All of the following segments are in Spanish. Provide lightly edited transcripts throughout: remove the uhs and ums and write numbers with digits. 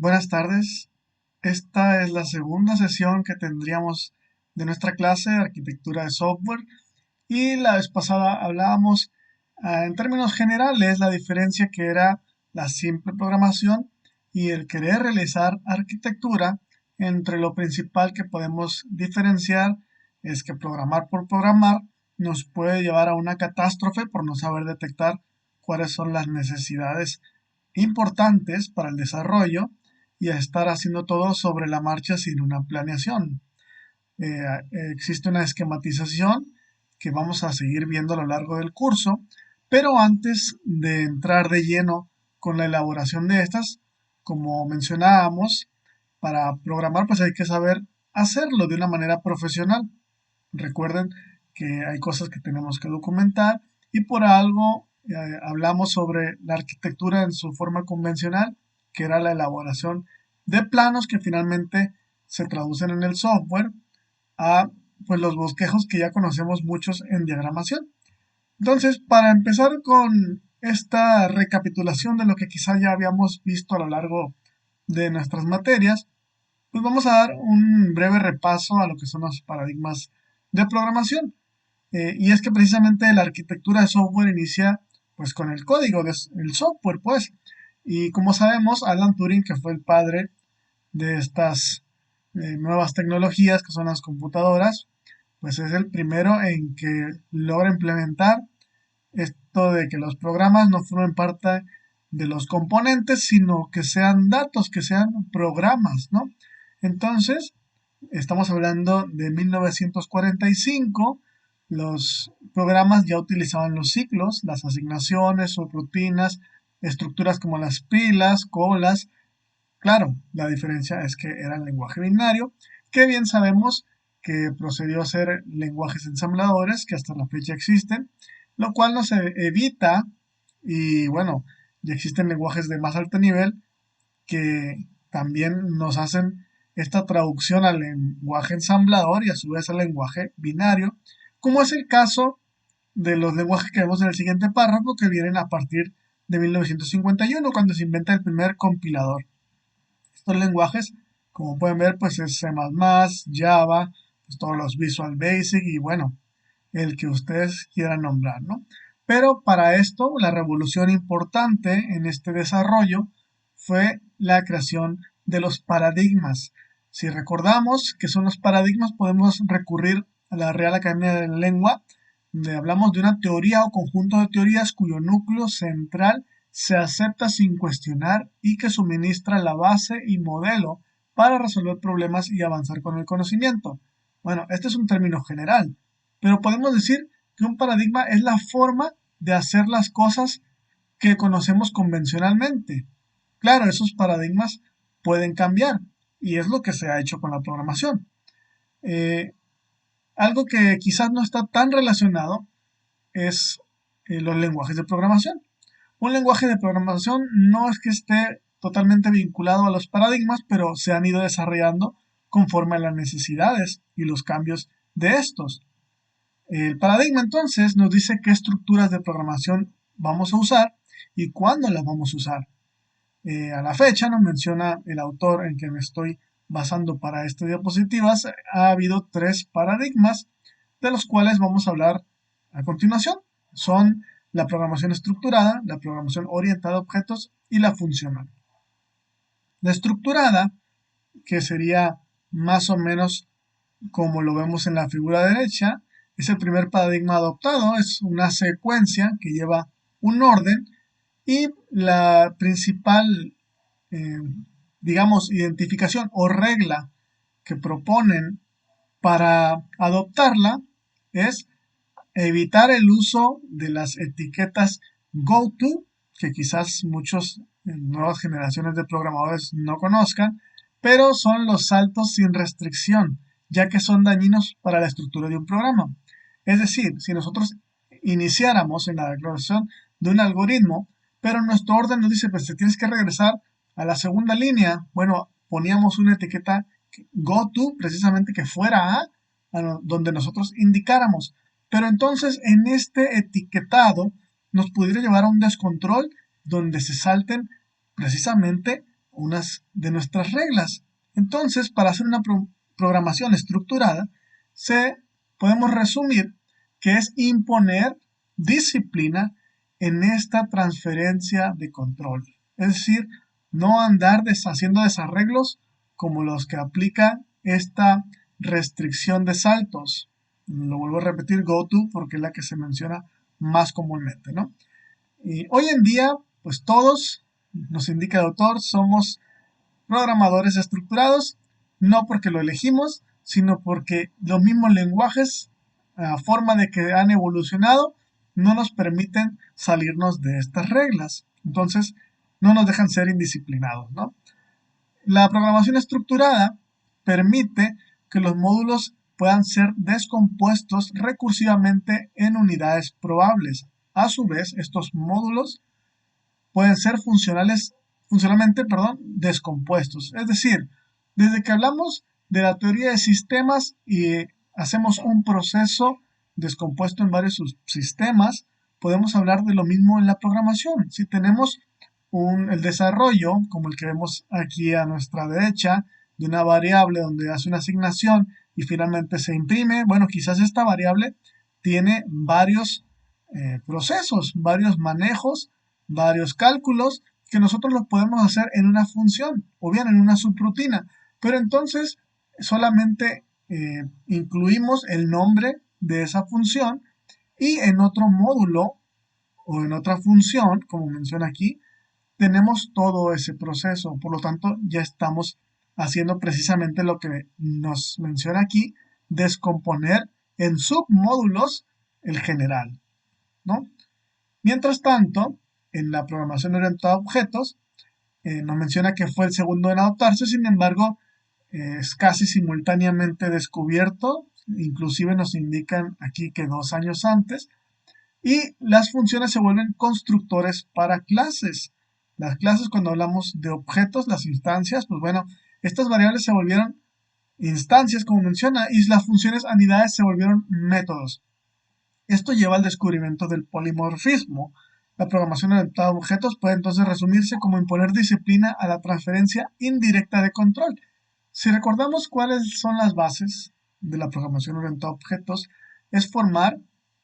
Buenas tardes. Esta es la segunda sesión que tendríamos de nuestra clase de arquitectura de software y la vez pasada hablábamos en términos generales la diferencia que era la simple programación y el querer realizar arquitectura. Entre lo principal que podemos diferenciar es que programar por programar nos puede llevar a una catástrofe por no saber detectar cuáles son las necesidades importantes para el desarrollo y a estar haciendo todo sobre la marcha sin una planeación. Eh, Existe una esquematización que vamos a seguir viendo a lo largo del curso, pero antes de entrar de lleno con la elaboración de estas, como mencionábamos, para programar pues hay que saber hacerlo de una manera profesional. Recuerden que hay cosas que tenemos que documentar y por algo hablamos sobre la arquitectura en su forma convencional, que era la elaboración de planos que finalmente se traducen en el software a pues los bosquejos que ya conocemos muchos en diagramación. Entonces, para empezar con esta recapitulación de lo que quizá ya habíamos visto a lo largo de nuestras materias, pues vamos a dar un breve repaso a lo que son los paradigmas de programación. Y es que precisamente la arquitectura de software inicia pues con el código del software, pues. Y como sabemos, Alan Turing, que fue el padre de estas nuevas tecnologías que son las computadoras, pues es el primero en que logra implementar esto de que los programas no formen parte de los componentes, sino que sean datos, que sean programas, ¿no? Entonces, estamos hablando de 1945, los programas ya utilizaban los ciclos, las asignaciones, rutinas, estructuras como las pilas, colas. Claro, la diferencia es que era el lenguaje binario, que bien sabemos que procedió a ser lenguajes ensambladores, que hasta la fecha existen, lo cual nos evita, y bueno, ya existen lenguajes de más alto nivel que también nos hacen esta traducción al lenguaje ensamblador y a su vez al lenguaje binario, como es el caso de los lenguajes que vemos en el siguiente párrafo, que vienen a partir de 1951, cuando se inventa el primer compilador. Estos lenguajes, como pueden ver, pues es C++, Java, pues todos los Visual Basic y bueno, el que ustedes quieran nombrar, ¿no? Pero para esto, la revolución importante en este desarrollo fue la creación de los paradigmas. Si recordamos qué son los paradigmas, podemos recurrir a la Real Academia de la Lengua, donde hablamos de una teoría o conjunto de teorías cuyo núcleo central se acepta sin cuestionar y que suministra la base y modelo para resolver problemas y avanzar con el conocimiento. Bueno, este es un término general, pero podemos decir que un paradigma es la forma de hacer las cosas que conocemos convencionalmente. Claro, esos paradigmas pueden cambiar y es lo que se ha hecho con la programación. Eh, Algo que quizás no está tan relacionado es los lenguajes de programación. Un lenguaje de programación no es que esté totalmente vinculado a los paradigmas, pero se han ido desarrollando conforme a las necesidades y los cambios de estos. El paradigma entonces nos dice qué estructuras de programación vamos a usar y cuándo las vamos a usar. A la fecha, nos menciona el autor en que me estoy basando para estas diapositivas, ha habido tres paradigmas de los cuales vamos a hablar a continuación. Son la programación estructurada, la programación orientada a objetos y la funcional. La estructurada, que sería más o menos como lo vemos en la figura derecha, es el primer paradigma adoptado, es una secuencia que lleva un orden y la principal, eh, digamos, identificación o regla que proponen para adoptarla es evitar el uso de las etiquetas GoTo, que quizás muchos nuevas generaciones de programadores no conozcan, pero son los saltos sin restricción, ya que son dañinos para la estructura de un programa. Es decir, si nosotros iniciáramos en la declaración de un algoritmo, pero nuestro orden nos dice, pues te tienes que regresar a la segunda línea, bueno, poníamos una etiqueta GoTo, precisamente que fuera a donde nosotros indicáramos. Pero entonces en este etiquetado nos pudiera llevar a un descontrol donde se salten precisamente unas de nuestras reglas. Entonces, para hacer una programación estructurada, podemos resumir que es imponer disciplina en esta transferencia de control. Es decir, no andar haciendo desarreglos como los que aplica esta restricción de saltos. Lo vuelvo a repetir, goto, porque es la que se menciona más comúnmente, ¿no? Y hoy en día, pues todos, nos indica el autor, somos programadores estructurados, no porque lo elegimos, sino porque los mismos lenguajes, a forma de que han evolucionado, no nos permiten salirnos de estas reglas. Entonces, no nos dejan ser indisciplinados, ¿no? La programación estructurada permite que los módulos puedan ser descompuestos recursivamente en unidades probables. A su vez, estos módulos pueden ser funcionalmente, descompuestos. Es decir, desde que hablamos de la teoría de sistemas y hacemos un proceso descompuesto en varios subsistemas, podemos hablar de lo mismo en la programación. Si tenemos el desarrollo, como el que vemos aquí a nuestra derecha, de una variable donde hace una asignación y finalmente se imprime, bueno, quizás esta variable tiene varios procesos, varios manejos, varios cálculos que nosotros los podemos hacer en una función o bien en una subrutina, pero entonces solamente incluimos el nombre de esa función y en otro módulo o en otra función, como menciona aquí, tenemos todo ese proceso. Por lo tanto, ya estamos haciendo precisamente lo que nos menciona aquí, descomponer en submódulos el general, ¿no? Mientras tanto, en la programación orientada a objetos, nos menciona que fue el segundo en adoptarse, sin embargo, es casi simultáneamente descubierto, inclusive nos indican aquí que 2 años antes, y las funciones se vuelven constructores para clases. Las clases, cuando hablamos de objetos, las instancias, pues bueno, estas variables se volvieron instancias, como menciona, y las funciones unidades se volvieron métodos. Esto lleva al descubrimiento del polimorfismo. La programación orientada a objetos puede entonces resumirse como imponer disciplina a la transferencia indirecta de control. Si recordamos cuáles son las bases de la programación orientada a objetos, es formar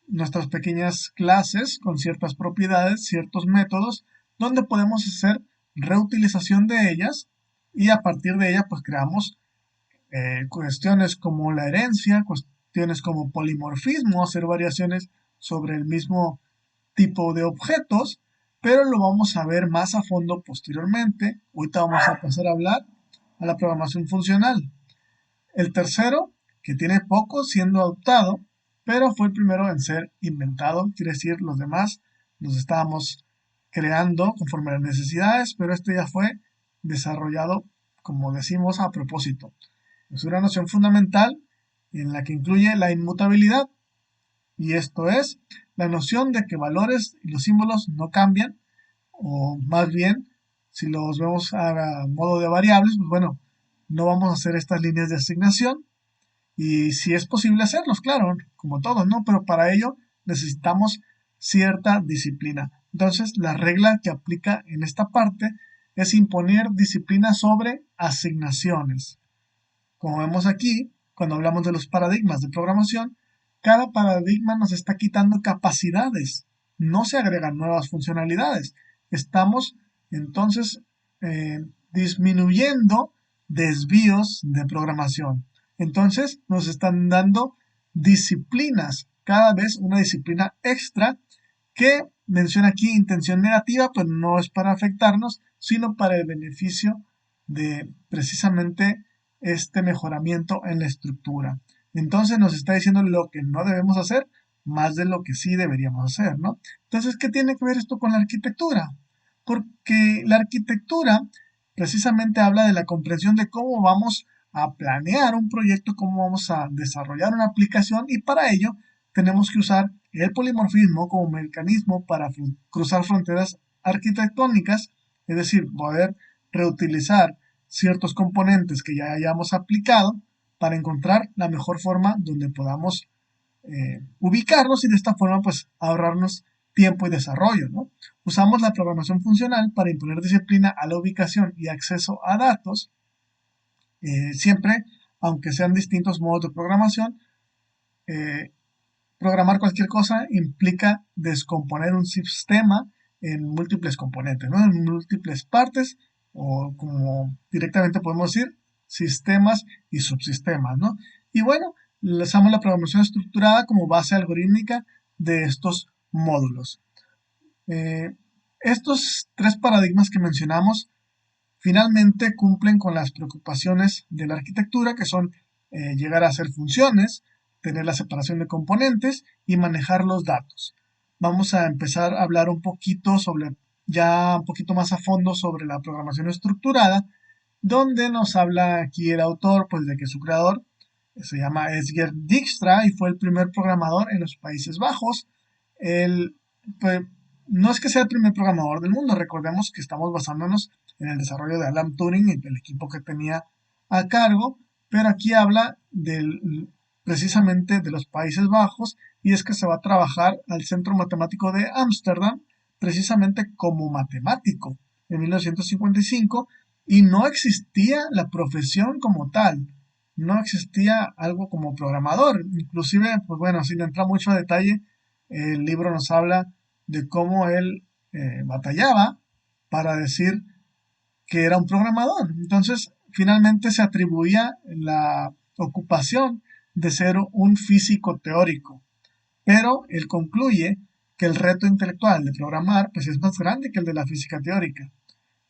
nuestras pequeñas clases con ciertas propiedades, ciertos métodos, donde podemos hacer reutilización de ellas y a partir de ellas pues creamos cuestiones como la herencia, cuestiones como polimorfismo, hacer variaciones sobre el mismo tipo de objetos, pero lo vamos a ver más a fondo posteriormente. Ahorita vamos a pasar a hablar a la programación funcional. El tercero, que tiene poco siendo adoptado, pero fue el primero en ser inventado, quiere decir los demás los estábamos creando conforme a las necesidades, pero este ya fue desarrollado, como decimos, a propósito. Es una noción fundamental en la que incluye la inmutabilidad, y esto es la noción de que valores y los símbolos no cambian, o más bien, si los vemos a modo de variables, pues bueno, no vamos a hacer estas líneas de asignación, y si es posible hacerlos, claro, como todos, ¿no? Pero para ello necesitamos cierta disciplina. Entonces, la regla que aplica en esta parte es imponer disciplina sobre asignaciones. Como vemos aquí, cuando hablamos de los paradigmas de programación, cada paradigma nos está quitando capacidades, no se agregan nuevas funcionalidades. Estamos entonces disminuyendo desvíos de programación. Entonces nos están dando disciplinas, cada vez una disciplina extra que menciona aquí intención negativa, pues no es para afectarnos, sino para el beneficio de precisamente este mejoramiento en la estructura. Entonces nos está diciendo lo que no debemos hacer más de lo que sí deberíamos hacer, ¿no? Entonces, ¿qué tiene que ver esto con la arquitectura? Porque la arquitectura precisamente habla de la comprensión de cómo vamos a planear un proyecto, cómo vamos a desarrollar una aplicación y para ello tenemos que usar el polimorfismo como mecanismo para cruzar fronteras arquitectónicas, es decir, poder reutilizar ciertos componentes que ya hayamos aplicado para encontrar la mejor forma donde podamos ubicarnos y de esta forma pues ahorrarnos tiempo y desarrollo, ¿no? Usamos la programación funcional para imponer disciplina a la ubicación y acceso a datos, siempre, aunque sean distintos modos de programación, eh, programar cualquier cosa implica descomponer un sistema en múltiples componentes, ¿no? En múltiples partes, o como directamente podemos decir, sistemas y subsistemas, ¿no? Y bueno, usamos la programación estructurada como base algorítmica de estos módulos. Eh, Estos tres paradigmas que mencionamos finalmente cumplen con las preocupaciones de la arquitectura, que son llegar a hacer funciones, tener la separación de componentes y manejar los datos. Vamos a empezar a hablar un poquito sobre, ya un poquito más a fondo sobre la programación estructurada, donde nos habla aquí el autor, pues de que su creador se llama Esger Dijkstra y fue el primer programador en los Países Bajos. Él, pues, no es que sea el primer programador del mundo, recordemos que estamos basándonos en el desarrollo de Alan Turing y del equipo que tenía a cargo, pero aquí habla precisamente de los Países Bajos y es que se va a trabajar al Centro Matemático de Ámsterdam precisamente como matemático en 1955 y no existía la profesión como tal, no existía algo como programador, inclusive, pues bueno, sin entrar mucho a detalle, el libro nos habla de cómo él batallaba para decir que era un programador. Entonces, finalmente se atribuía la ocupación de ser un físico teórico, pero él concluye que el reto intelectual de programar pues es más grande que el de la física teórica.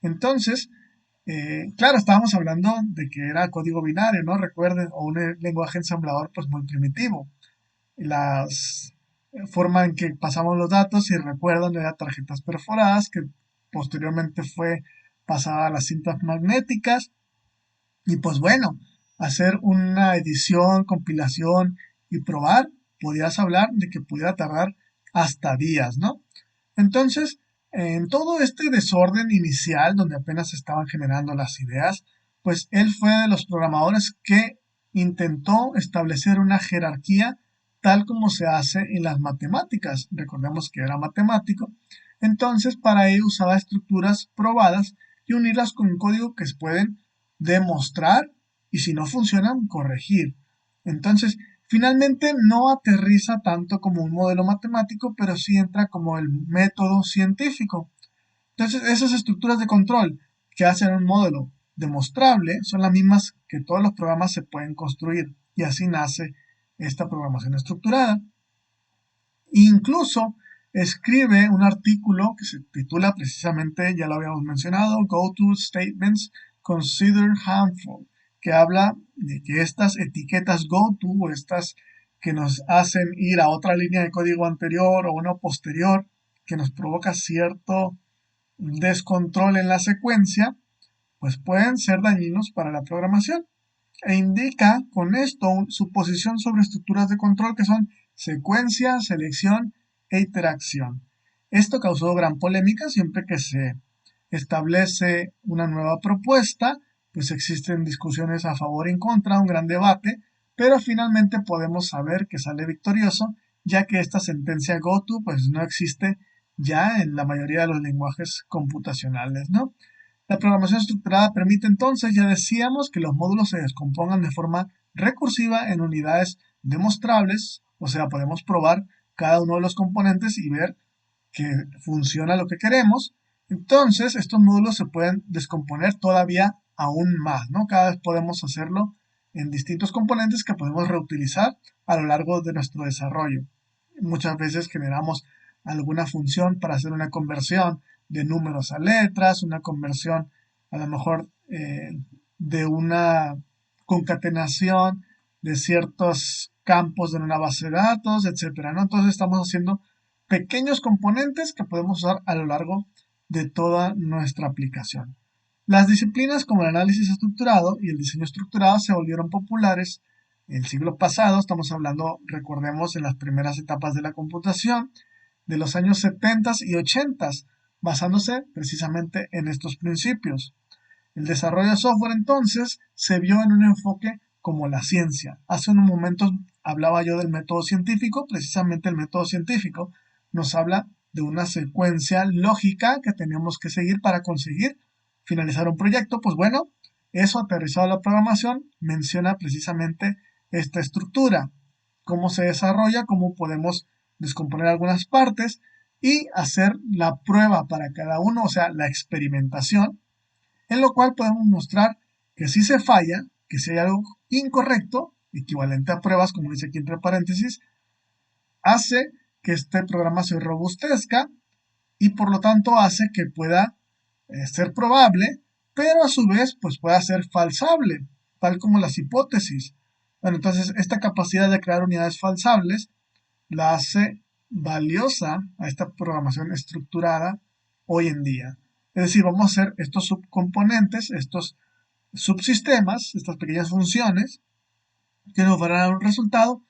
Entonces, claro, estábamos hablando de que era código binario, ¿no? Recuerden, o un lenguaje ensamblador pues muy primitivo. La forma en que pasamos los datos, si recuerdan, eran tarjetas perforadas que posteriormente fue pasada a las cintas magnéticas y pues bueno, hacer una edición, compilación y probar, podías hablar de que pudiera tardar hasta días, ¿no? Entonces, en todo este desorden inicial, donde apenas se estaban generando las ideas, pues él fue de los programadores que intentó establecer una jerarquía tal como se hace en las matemáticas. Recordemos que era matemático. Entonces, para ello usaba estructuras probadas y unirlas con un código que se pueden demostrar y si no funcionan, corregir. Entonces, finalmente no aterriza tanto como un modelo matemático, pero sí entra como el método científico. Entonces, esas estructuras de control que hacen un modelo demostrable son las mismas que todos los programas se pueden construir y así nace esta programación estructurada. Incluso escribe un artículo que se titula precisamente, ya lo habíamos mencionado, Go-To Statements Considered Harmful, que habla de que estas etiquetas go-to o estas que nos hacen ir a otra línea de código anterior o una posterior, que nos provoca cierto descontrol en la secuencia, pues pueden ser dañinos para la programación e indica con esto su posición sobre estructuras de control que son secuencia, selección e interacción. Esto causó gran polémica siempre que se establece una nueva propuesta, pues existen discusiones a favor y en contra, un gran debate, pero finalmente podemos saber que sale victorioso, ya que esta sentencia GoTo pues no existe ya en la mayoría de los lenguajes computacionales, ¿no? La programación estructurada permite entonces, ya decíamos, que los módulos se descompongan de forma recursiva en unidades demostrables, o sea, podemos probar cada uno de los componentes y ver que funciona lo que queremos. Entonces, estos módulos se pueden descomponer todavía aún más, ¿no? Cada vez podemos hacerlo en distintos componentes que podemos reutilizar a lo largo de nuestro desarrollo. Muchas veces generamos alguna función para hacer una conversión de números a letras, una conversión a lo mejor de una concatenación de ciertos campos en una base de datos, etcétera, ¿no? Entonces estamos haciendo pequeños componentes que podemos usar a lo largo de toda nuestra aplicación. Las disciplinas como el análisis estructurado y el diseño estructurado se volvieron populares el siglo pasado, estamos hablando, recordemos, en las primeras etapas de la computación, de los años 70 y 80, basándose precisamente en estos principios. El desarrollo de software entonces se vio en un enfoque como la ciencia. Hace unos momentos hablaba yo del método científico, precisamente el método científico nos habla de una secuencia lógica que tenemos que seguir para conseguir finalizar un proyecto. Pues bueno, eso aterrizado a la programación menciona precisamente esta estructura, cómo se desarrolla, cómo podemos descomponer algunas partes y hacer la prueba para cada uno, o sea, la experimentación, en lo cual podemos mostrar que si se falla, que si hay algo incorrecto, equivalente a pruebas, como dice aquí entre paréntesis, hace que este programa se robustezca y por lo tanto hace que pueda ser probable, pero a su vez pues pueda ser falsable, tal como las hipótesis. Bueno, entonces esta capacidad de crear unidades falsables la hace valiosa a esta programación estructurada hoy en día. Es decir, vamos a hacer estos subcomponentes, estos subsistemas, estas pequeñas funciones que nos van a dar un resultado,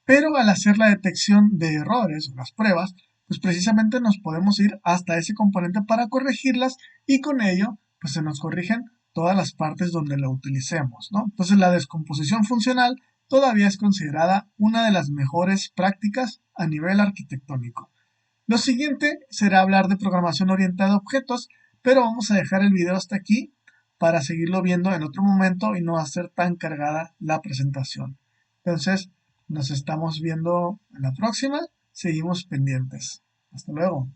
pero al hacer la detección de errores o las pruebas, pues precisamente nos podemos ir hasta ese componente para corregirlas y con ello pues se nos corrigen todas las partes donde lo utilicemos, ¿no? Entonces la descomposición funcional todavía es considerada una de las mejores prácticas a nivel arquitectónico. Lo siguiente será hablar de programación orientada a objetos, pero vamos a dejar el video hasta aquí para seguirlo viendo en otro momento y no hacer tan cargada la presentación. Entonces, nos estamos viendo en la próxima. Seguimos pendientes. Hasta luego.